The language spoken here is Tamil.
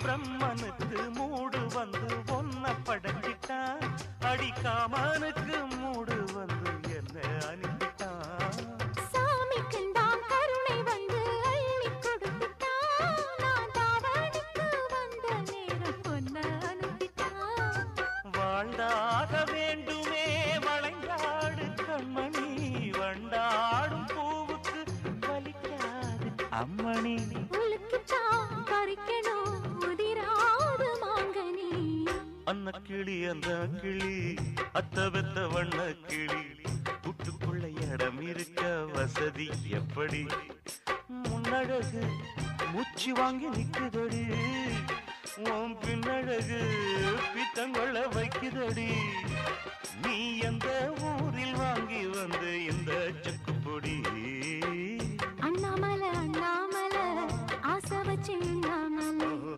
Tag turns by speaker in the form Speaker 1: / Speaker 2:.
Speaker 1: பிரம்மனுக்கு மூடு வந்து ஒன்ன படைச்சிட்டான், அடிக்காமனுக்கு மூடு வந்து என்ன அனுப்பிட்டான்.
Speaker 2: சாமிக்கும் தான் கருணை வந்து அள்ளி கொடுத்துட்டான், நான் தாவணிக்கு வந்த நேரம் பொன்ன அனுப்பிட்டான்.
Speaker 1: வாழ்ந்தாக வேண்டுமே வளைந்தாடு கண்மணி, வண்டாடும் பூவுக்கு வலிக்காது அம்மணி.
Speaker 2: உலுக்கித்தான் பறிக்கணும் உதிராது மாங்கனி.
Speaker 1: அன்ன கிளி அந்த கிளி அத்த வெத்த வண்ண கிளி, கூட்டுக்குள்ள இடம் இருக்க வசதி எப்படி? முன்னழகு மூச்சு வாங்கி நிக்குதடி, உன் பின்னழகு பித்தங்கொள்ள வைக்குதடி. நீ எந்த ஊரில் வாங்கி வந்து இந்த செக்கு பொடி?